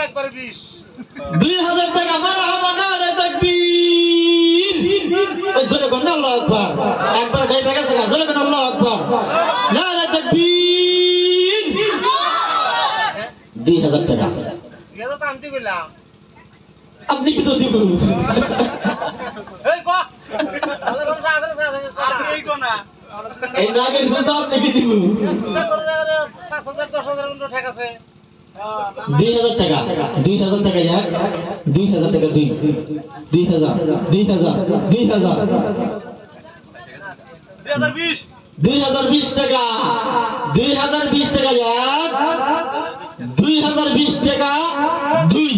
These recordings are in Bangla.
একবার 20 2000 টাকা মারহাবা নারে তাকবীর জোরে বল আল্লাহু আকবার একবার গাই গেছে না জোরে বল আল্লাহু আকবার নারে তাকবীর 2000 টাকা এটা তো আমি কইলাম আপনি কি তো দিব এই কো আরে বলছ আগে আপনি এই কো না এই নাগের কিন্তু আপনি কি দিব 5000 10000 মতো ঠিক আছে 2000 টাকা 2000 টাকা এক 2000 টাকা দুই 2000 2020 2020 টাকা 2020 টাকা এক 2020 টাকা দুই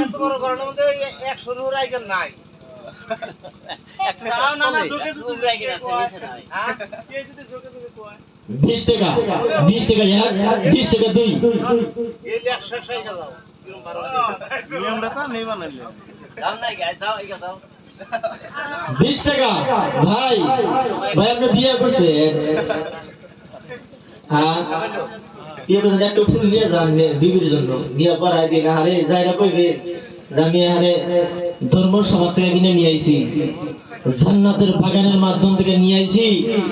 এত বড় ঘরের মধ্যে 100 রুর আইকেন নাই না না জোকে জোকে আইকেন আছে নিচে নাই হ্যাঁ কে যদি জোকে জোকে কয় 20 টাকা 20 টাকা এক 20 টাকা দুই এই 100 আইকা যাও কিরম 12 নিয়মটা তো নেই বানাইলে যাও না গায় যাও আইকা যাও 20 টাকা ভাই ভাই আপনি বিয়ে করছেন হ্যাঁ বিয়ে করছেন একটু ফুল নিয়ে যান বিবির জন্য নিয়ে পড়াই দিয়ে আরে যাইরা কইবে আমি আরে ধর্ম সভা থেকে কিনে নিয়ে আইছি জান্নাতের বাগানের মাধ্যম থেকে নিয়ে আইছি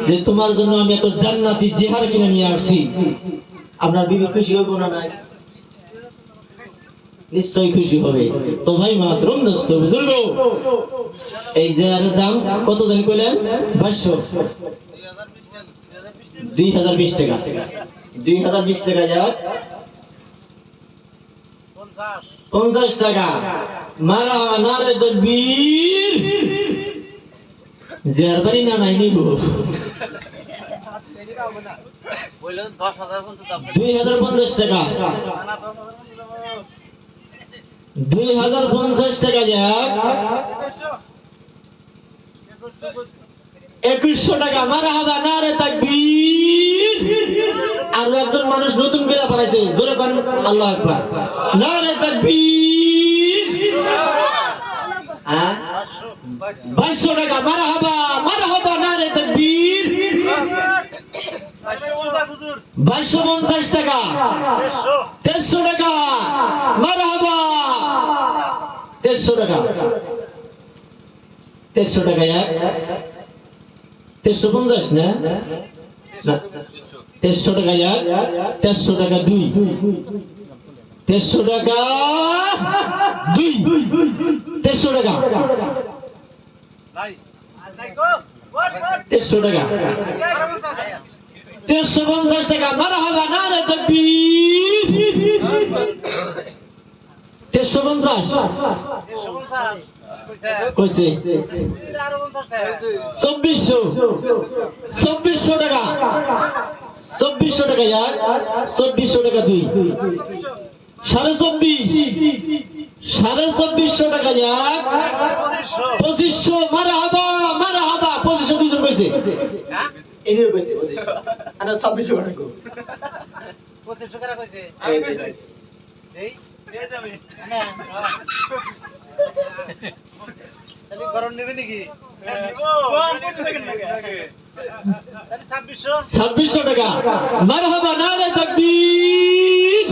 যে তোমার জন্য আমি একটা জান্নাতি জিহার কিনে নিয়ে আসছি আপনার বিবি খুশি হবে না নাই নিশ্চয়ই খুশি হবে তো ভাই মাতরম দোস্ত বুজুর্গ এই জিহারের দাম কত জানি কইলেন 2020 টাকা 2020 টাকা যাক 50 টাকা মারহাবা নারে তাকবীর জিহার বাড়ি না নাই নিব বললেন 10000 পর্যন্ত দাম 2050 টাকা 2050 টাকা যাক 2100 টাকা মারহাবা নারে তাকবীর আর একজন মানুষ নতুন করে বানাইছে জোরে কোন আল্লাহু আকবার নারে তাকবীর হ্যাঁ 2200 টাকা মারহাবা নারে তাকবীর 2250 টাকা 150 টাকা মারহাবা 150 টাকা 150 টাকা এক 150 না 150 টাকা এক 150 টাকা দুই 150 টাকা দুই 150 টাকা ভাই নাই গো 150 টাকা 150 টাকা মারহাবা নারে তাকবীর 150 কইছে 2400 টাকা 2400 টাকা এক 2400 টাকা দুই 2450 টাকা এক 2500 মারহাবা 2500 দুজন কইছে এনে কইছে 2500 আর 2600 টাকা 2500 টাকা কইছে আমি কইছি এই নিয়ে যাবে না তাহলে গরম নেবে নাকি কম 25 টাকা তাহলে 2600 টাকা মারহাবা নারে তাকবীর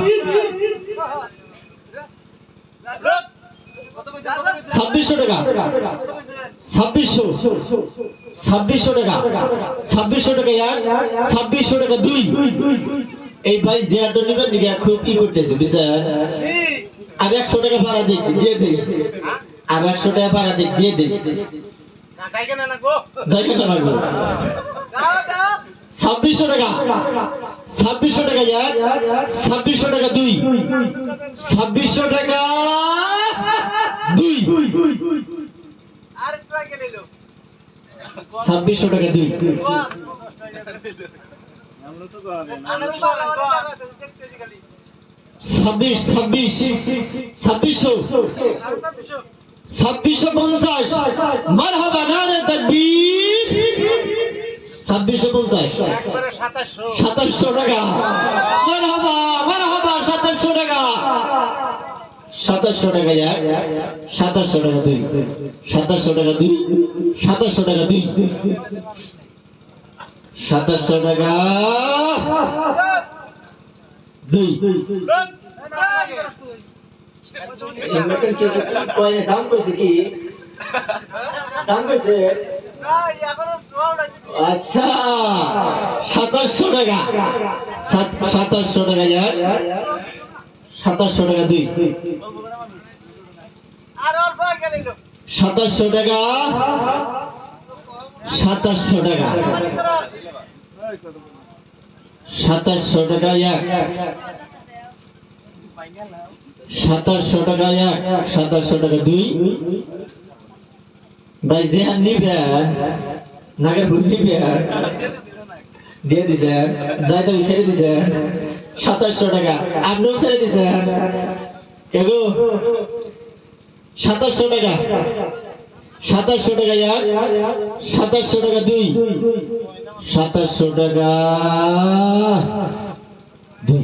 2600 টাকা 2600 টাকা 2600 টাকা এক 2600 টাকা দুই এই ভাই জিয়ারটা নেবেন নাকি খুব কি করতেছে বিচার আর 100 টাকা ভাড়া দিয়ে দেই আর 100 টাকা ভাড়া দিয়ে দেই না ডাইকে না গো ডাইকে না গো দাও 2600 টাকা 2600 টাকা এক 2600 টাকা দুই 2600 টাকা দুই আর একটু আগে নিলো 2600 টাকা দুই 2650 মারহাবা নারে তাকবীর 2650 একবারে 2700 2700 টাকা মারহাবা 2700 টাকা 2700 টাকা এক 2700 টাকা দুই 2700 টাকা দুই 2700 টাকা দুই 2700 টাকা দুই ইনভার্টার কে কয় দাম কইছে কি দাম কইছে আচ্ছা 2700 টাকা 2700 টাকা যাক 2700 টাকা দুই 2700 টাকা 2700 টাকা 2700 টাকা এক 2700 টাকা এক 2700 টাকা দুই ভাই যে আর নিবেন নাগে ভুল নিবেন দিয়ে দিছেন দায়িত্ব ছেড়ে দিছেন 2700 টাকা আপনিও ছেড়ে দিছেন কেগো 2700 টাকা 2700 টাকা এক 2700 টাকা দুই 2700 টাকা দুই